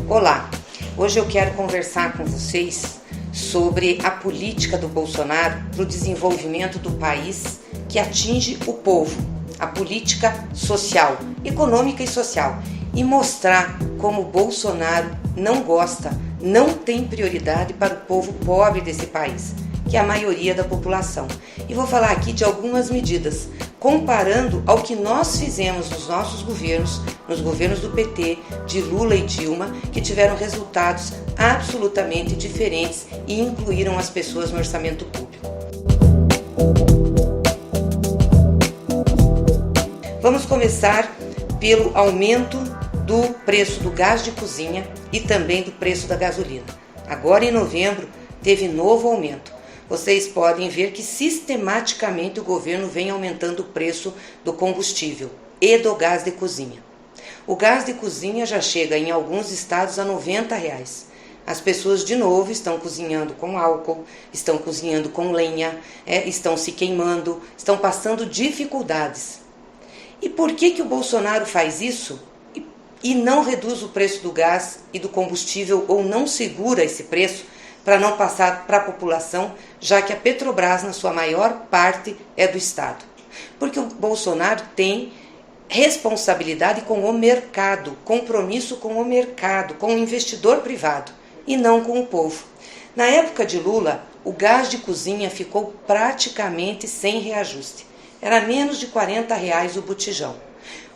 Olá, hoje eu quero conversar com vocês sobre a política do Bolsonaro para o desenvolvimento do país que atinge o povo, a política social, econômica e social, e mostrar como o Bolsonaro não gosta, não tem prioridade para o povo pobre desse país, que é a maioria da população. E vou falar aqui de algumas medidas, comparando ao que nós fizemos nos nossos governos, nos governos do PT, de Lula e Dilma, que tiveram resultados absolutamente diferentes e incluíram as pessoas no orçamento público. Vamos começar pelo aumento do preço do gás de cozinha e também do preço da gasolina. Agora em novembro teve novo aumento. Vocês podem ver que sistematicamente o governo vem aumentando o preço do combustível e do gás de cozinha. O gás de cozinha já chega em alguns estados a R$90. As pessoas de novo estão cozinhando com álcool, estão cozinhando com lenha, estão se queimando, estão passando dificuldades. E por que o Bolsonaro faz isso e não reduz o preço do gás e do combustível ou não segura esse preço para não passar para a população, já que a Petrobras, na sua maior parte, é do Estado? Porque o Bolsonaro tem responsabilidade com o mercado, compromisso com o mercado, com o investidor privado e não com o povo. Na época de Lula, o gás de cozinha ficou praticamente sem reajuste. Era menos de R$40 o botijão.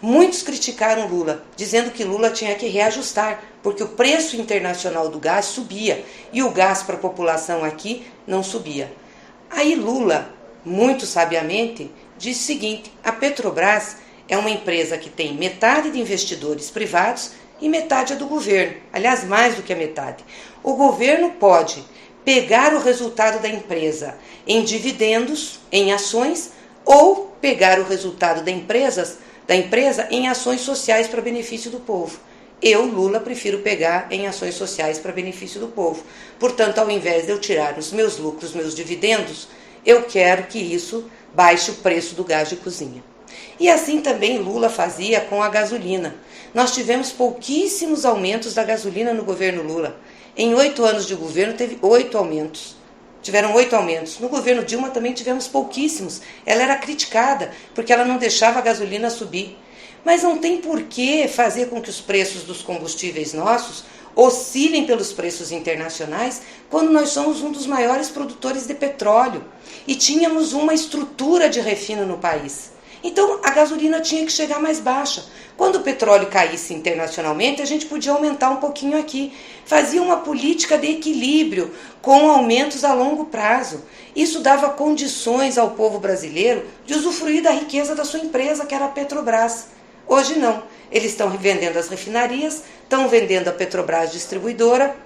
Muitos criticaram Lula, dizendo que Lula tinha que reajustar, porque o preço internacional do gás subia e o gás para a população aqui não subia. Aí Lula, muito sabiamente, disse o seguinte: a Petrobras é uma empresa que tem metade de investidores privados e metade é do governo, aliás, mais do que a metade. O governo pode pegar o resultado da empresa em dividendos, em ações, ou pegar o resultado da empresa em ações sociais para benefício do povo. Eu, Lula, prefiro pegar em ações sociais para benefício do povo. Portanto, ao invés de eu tirar os meus lucros, meus dividendos, eu quero que isso baixe o preço do gás de cozinha. E assim também Lula fazia com a gasolina. Nós tivemos pouquíssimos aumentos da gasolina no governo Lula. Em 8 anos de governo teve 8 aumentos. Tiveram 8 aumentos. No governo Dilma também tivemos pouquíssimos. Ela era criticada porque ela não deixava a gasolina subir. Mas não tem por que fazer com que os preços dos combustíveis nossos oscilem pelos preços internacionais quando nós somos um dos maiores produtores de petróleo e tínhamos uma estrutura de refino no país. Então a gasolina tinha que chegar mais baixa. Quando o petróleo caísse internacionalmente, a gente podia aumentar um pouquinho aqui. Fazia uma política de equilíbrio com aumentos a longo prazo. Isso dava condições ao povo brasileiro de usufruir da riqueza da sua empresa, que era a Petrobras. Hoje não. Eles estão vendendo as refinarias, estão vendendo a Petrobras distribuidora,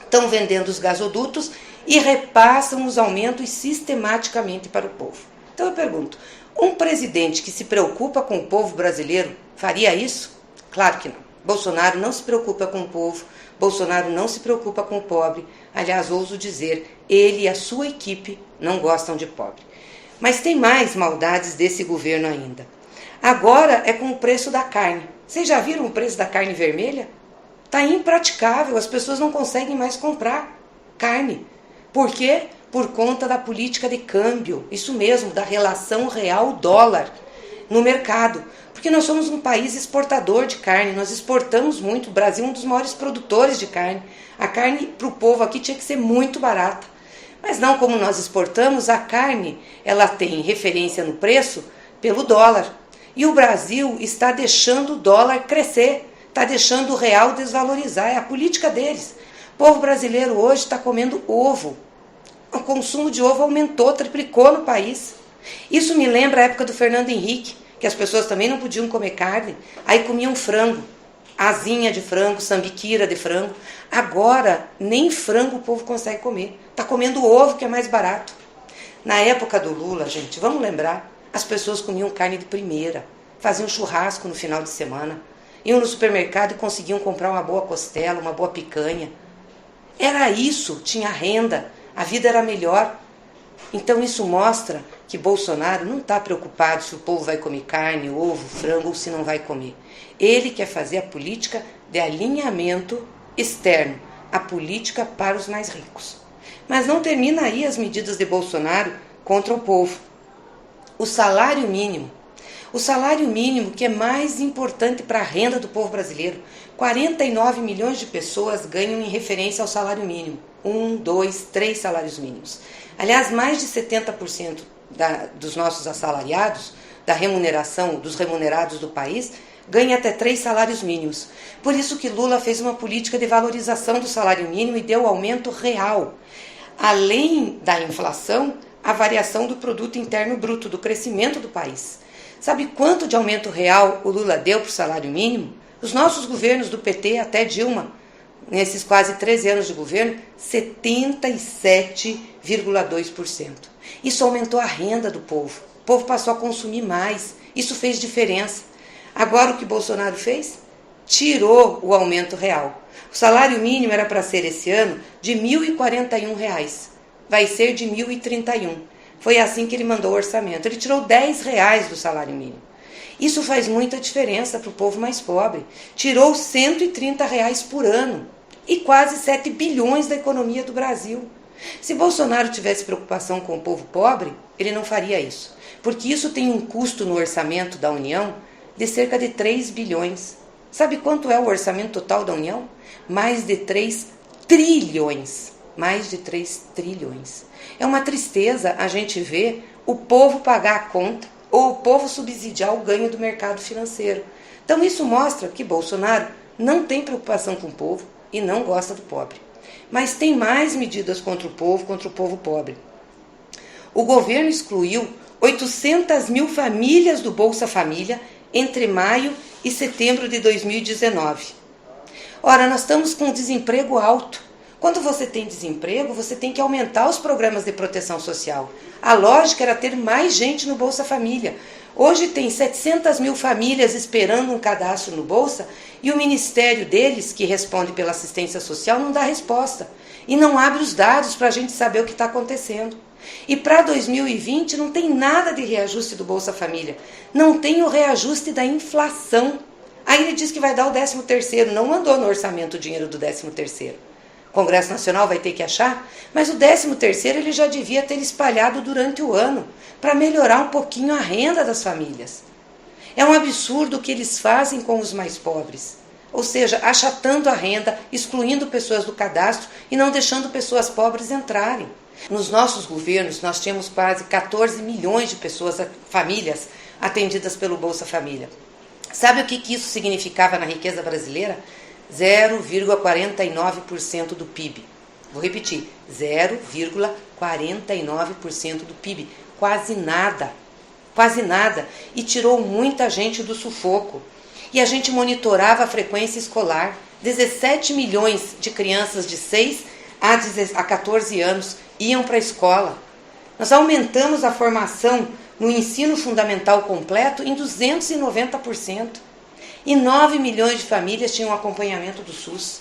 estão vendendo os gasodutos e repassam os aumentos sistematicamente para o povo. Então eu pergunto, um presidente que se preocupa com o povo brasileiro faria isso? Claro que não. Bolsonaro não se preocupa com o povo, Bolsonaro não se preocupa com o pobre. Aliás, ouso dizer, ele e a sua equipe não gostam de pobre. Mas tem mais maldades desse governo ainda. Agora é com o preço da carne. Vocês já viram o preço da carne vermelha? Está impraticável, as pessoas não conseguem mais comprar carne. Por quê? Por conta da política de câmbio, isso mesmo, da relação real-dólar no mercado. Porque nós somos um país exportador de carne, nós exportamos muito, o Brasil é um dos maiores produtores de carne. A carne para o povo aqui tinha que ser muito barata. Mas não como nós exportamos, a carne ela tem referência no preço pelo dólar. E o Brasil está deixando o dólar crescer, está deixando o real desvalorizar, é a política deles. O povo brasileiro hoje está comendo ovo. O consumo de ovo aumentou, triplicou no país. Isso me lembra a época do Fernando Henrique, que as pessoas também não podiam comer carne, aí comiam frango, asinha de frango, sambiquira de frango. Agora, nem frango o povo consegue comer. Está comendo ovo, que é mais barato. Na época do Lula, gente, vamos lembrar, as pessoas comiam carne de primeira, faziam churrasco no final de semana, iam no supermercado e conseguiam comprar uma boa costela, uma boa picanha. Era isso, tinha renda, a vida era melhor. Então isso mostra que Bolsonaro não está preocupado se o povo vai comer carne, ovo, frango ou se não vai comer. Ele quer fazer a política de alinhamento externo, a política para os mais ricos. Mas não termina aí as medidas de Bolsonaro contra o povo. O salário mínimo que é mais importante para a renda do povo brasileiro. 49 milhões de pessoas ganham em referência ao salário mínimo. 1, 2, 3 salários mínimos. Aliás, mais de 70% dos nossos assalariados, da remuneração, dos remunerados do país, ganha até 3 salários mínimos. Por isso que Lula fez uma política de valorização do salário mínimo e deu aumento real. Além da inflação, a variação do produto interno bruto, do crescimento do país. Sabe quanto de aumento real o Lula deu para o salário mínimo? Os nossos governos do PT até Dilma, nesses quase 13 anos de governo, 77,2%. Isso aumentou a renda do povo. O povo passou a consumir mais. Isso fez diferença. Agora o que Bolsonaro fez? Tirou o aumento real. O salário mínimo era para ser esse ano de R$ 1.041. Vai ser de R$ 1.031. Foi assim que ele mandou o orçamento. Ele tirou R$10 do salário mínimo. Isso faz muita diferença para o povo mais pobre. Tirou R$ 130 por ano e quase 7 bilhões da economia do Brasil. Se Bolsonaro tivesse preocupação com o povo pobre, ele não faria isso. Porque isso tem um custo no orçamento da União de cerca de 3 bilhões. Sabe quanto é o orçamento total da União? Mais de 3 trilhões. Mais de 3 trilhões. É uma tristeza a gente ver o povo pagar a conta ou o povo subsidiar o ganho do mercado financeiro. Então isso mostra que Bolsonaro não tem preocupação com o povo e não gosta do pobre. Mas tem mais medidas contra o povo pobre. O governo excluiu 800 mil famílias do Bolsa Família entre maio e setembro de 2019. Ora, nós estamos com desemprego alto. Quando você tem desemprego, você tem que aumentar os programas de proteção social. A lógica era ter mais gente no Bolsa Família. Hoje tem 700 mil famílias esperando um cadastro no Bolsa e o ministério deles, que responde pela assistência social, não dá resposta. E não abre os dados para a gente saber o que está acontecendo. E para 2020 não tem nada de reajuste do Bolsa Família. Não tem o reajuste da inflação. Aí ele diz que vai dar o 13º. Não mandou no orçamento o dinheiro do 13º. O Congresso Nacional vai ter que achar, mas o 13º ele já devia ter espalhado durante o ano, para melhorar um pouquinho a renda das famílias. É um absurdo o que eles fazem com os mais pobres, ou seja, achatando a renda, excluindo pessoas do cadastro e não deixando pessoas pobres entrarem. Nos nossos governos, nós tínhamos quase 14 milhões de pessoas, famílias, atendidas pelo Bolsa Família. Sabe o que isso significava na riqueza brasileira? 0,49% do PIB. Vou repetir, 0,49% do PIB. Quase nada. E tirou muita gente do sufoco. E a gente monitorava a frequência escolar. 17 milhões de crianças de 6 a 14 anos iam para a escola. Nós aumentamos a formação no ensino fundamental completo em 290%. E 9 milhões de famílias tinham acompanhamento do SUS.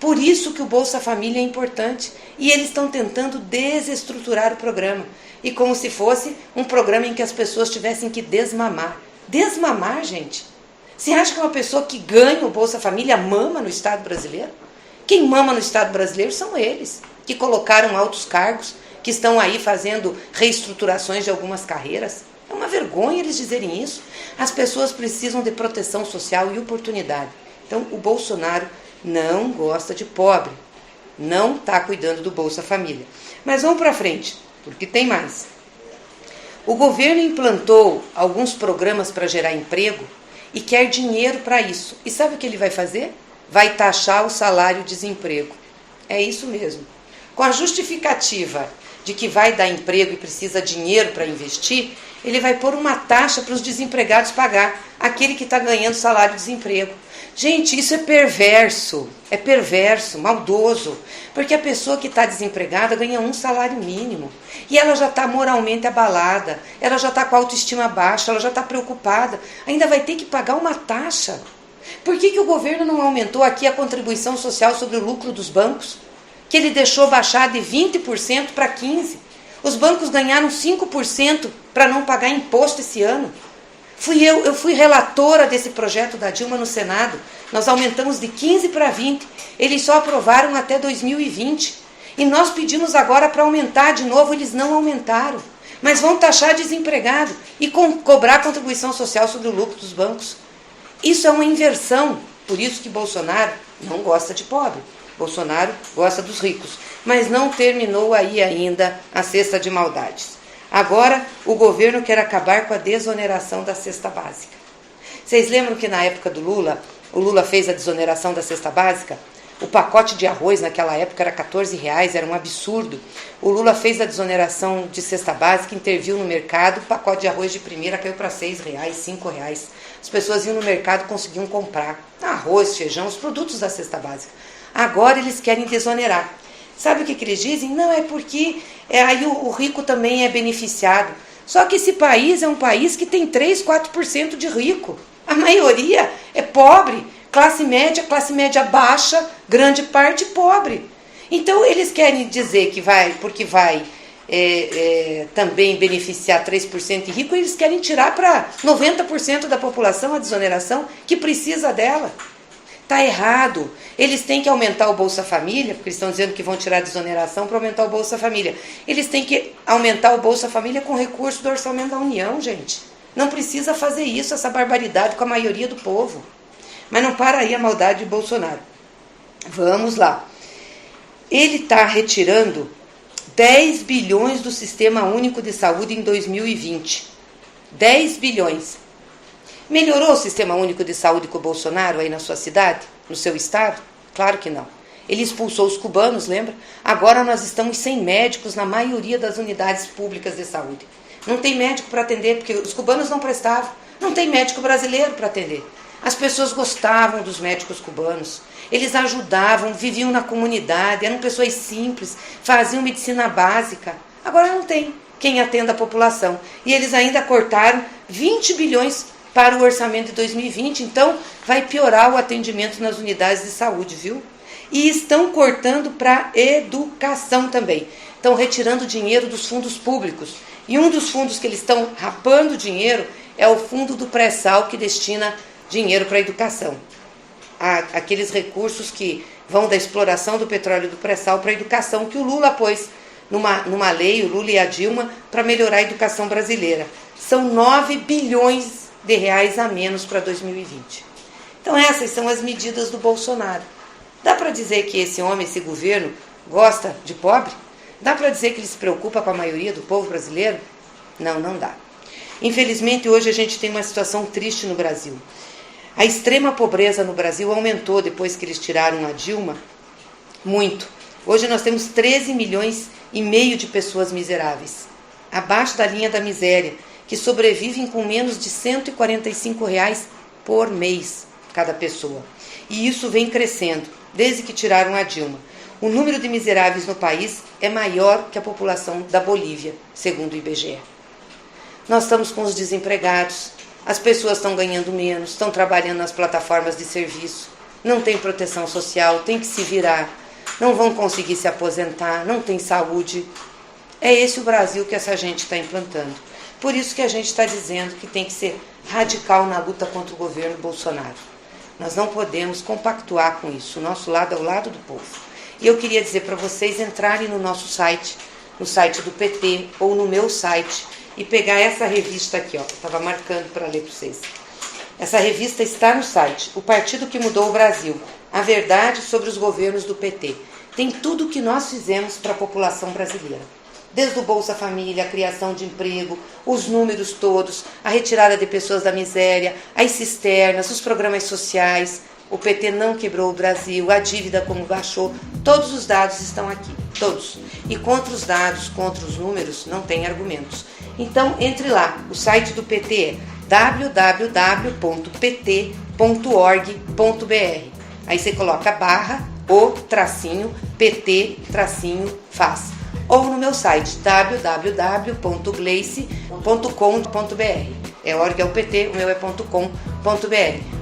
Por isso que o Bolsa Família é importante. E eles estão tentando desestruturar o programa. E como se fosse um programa em que as pessoas tivessem que desmamar. Desmamar, gente? Você acha que uma pessoa que ganha o Bolsa Família mama no Estado brasileiro? Quem mama no Estado brasileiro são eles, que colocaram altos cargos, que estão aí fazendo reestruturações de algumas carreiras. É uma vergonha eles dizerem isso. As pessoas precisam de proteção social e oportunidade. Então, o Bolsonaro não gosta de pobre. Não está cuidando do Bolsa Família. Mas vamos para frente, porque tem mais. O governo implantou alguns programas para gerar emprego e quer dinheiro para isso. E sabe o que ele vai fazer? Vai taxar o salário-desemprego. É isso mesmo. Com a justificativa de que vai dar emprego e precisa de dinheiro para investir, ele vai pôr uma taxa para os desempregados pagar, aquele que está ganhando salário-desemprego. Gente, isso é perverso, maldoso, porque a pessoa que está desempregada ganha um salário mínimo e ela já está moralmente abalada, ela já está com a autoestima baixa, ela já está preocupada, ainda vai ter que pagar uma taxa. Por que o governo não aumentou aqui a contribuição social sobre o lucro dos bancos? Que ele deixou baixar de 20% para 15%. Os bancos ganharam 5% para não pagar imposto esse ano. Eu fui relatora desse projeto da Dilma no Senado. Nós aumentamos de 15 para 20. Eles só aprovaram até 2020. E nós pedimos agora para aumentar de novo, eles não aumentaram. Mas vão taxar desempregado e cobrar contribuição social sobre o lucro dos bancos. Isso é uma inversão. Por isso que Bolsonaro não gosta de pobre. Bolsonaro gosta dos ricos. Mas não terminou aí ainda a cesta de maldades. Agora, o governo quer acabar com a desoneração da cesta básica. Vocês lembram que na época do Lula, o Lula fez a desoneração da cesta básica? O pacote de arroz naquela época era R$14, era um absurdo. O Lula fez a desoneração de cesta básica, interviu no mercado, o pacote de arroz de primeira caiu para R$6, R$5. As pessoas iam no mercado e conseguiam comprar arroz, feijão, os produtos da cesta básica. Agora eles querem desonerar. Sabe o que eles dizem? Não, é porque aí o rico também é beneficiado. Só que esse país é um país que tem 3, 4% de rico. A maioria é pobre, classe média baixa, grande parte pobre. Então eles querem dizer que porque vai também beneficiar 3% de rico, eles querem tirar para 90% da população a desoneração que precisa dela. Está errado. Eles têm que aumentar o Bolsa Família, porque eles estão dizendo que vão tirar a desoneração para aumentar o Bolsa Família. Eles têm que aumentar o Bolsa Família com recurso do orçamento da União, gente. Não precisa fazer isso, essa barbaridade com a maioria do povo. Mas não para aí a maldade de Bolsonaro. Vamos lá. Ele está retirando 10 bilhões do Sistema Único de Saúde em 2020. 10 bilhões. Melhorou o Sistema Único de Saúde com o Bolsonaro aí na sua cidade, no seu estado? Claro que não. Ele expulsou os cubanos, lembra? Agora nós estamos sem médicos na maioria das unidades públicas de saúde. Não tem médico para atender, porque os cubanos não prestavam. Não tem médico brasileiro para atender. As pessoas gostavam dos médicos cubanos. Eles ajudavam, viviam na comunidade, eram pessoas simples, faziam medicina básica. Agora não tem quem atenda a população. E eles ainda cortaram 20 bilhões para o orçamento de 2020, então vai piorar o atendimento nas unidades de saúde, viu? E estão cortando para educação também. Estão retirando dinheiro dos fundos públicos. E um dos fundos que eles estão rapando dinheiro é o fundo do pré-sal, que destina dinheiro para a educação. Aqueles recursos que vão da exploração do petróleo do pré-sal para a educação, que o Lula pôs numa lei, o Lula e a Dilma, para melhorar a educação brasileira. São 9 bilhões de reais a menos para 2020. Então essas são as medidas do Bolsonaro. Dá para dizer que esse homem, esse governo, gosta de pobre? Dá para dizer que ele se preocupa com a maioria do povo brasileiro? Não, não dá. Infelizmente hoje a gente tem uma situação triste no Brasil. A extrema pobreza no Brasil aumentou depois que eles tiraram a Dilma, muito. Hoje nós temos 13 milhões e meio de pessoas miseráveis, abaixo da linha da miséria, que sobrevivem com menos de R$145 por mês cada pessoa. E isso vem crescendo, desde que tiraram a Dilma. O número de miseráveis no país é maior que a população da Bolívia, segundo o IBGE. Nós estamos com os desempregados, as pessoas estão ganhando menos, estão trabalhando nas plataformas de serviço, não tem proteção social, tem que se virar, não vão conseguir se aposentar, não tem saúde. É esse o Brasil que essa gente está implantando. Por isso que a gente está dizendo que tem que ser radical na luta contra o governo Bolsonaro. Nós não podemos compactuar com isso. O nosso lado é o lado do povo. E eu queria dizer para vocês entrarem no nosso site, no site do PT ou no meu site, e pegar essa revista aqui, ó. Eu estava marcando para ler para vocês. Essa revista está no site, O Partido que Mudou o Brasil, a verdade sobre os governos do PT. Tem tudo o que nós fizemos para a população brasileira. Desde o Bolsa Família, a criação de emprego, os números todos, a retirada de pessoas da miséria, as cisternas, os programas sociais. O PT não quebrou o Brasil, a dívida como baixou. Todos os dados estão aqui, todos. E contra os dados, contra os números, não tem argumentos. Então, entre lá. O site do PT é www.pt.org.br. Aí você coloca /PT-faz. Ou no meu site, www.gleice.com.br. É org é o PT, o meu é .com.br.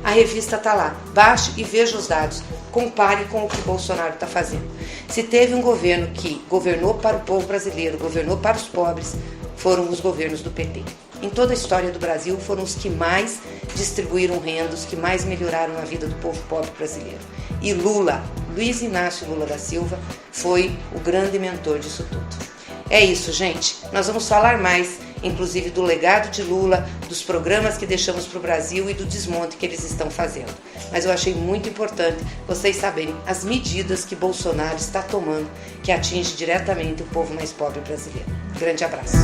A revista está lá. Baixe e veja os dados. Compare com o que o Bolsonaro está fazendo. Se teve um governo que governou para o povo brasileiro, governou para os pobres, foram os governos do PT. em toda a história do Brasil, foram os que mais distribuíram renda, os que mais melhoraram a vida do povo pobre brasileiro. E Lula, Luiz Inácio Lula da Silva, foi o grande mentor disso tudo. É isso, gente. Nós vamos falar mais, inclusive do legado de Lula, dos programas que deixamos para o Brasil e do desmonte que eles estão fazendo. Mas eu achei muito importante vocês saberem as medidas que Bolsonaro está tomando, que atinge diretamente o povo mais pobre brasileiro. Grande abraço.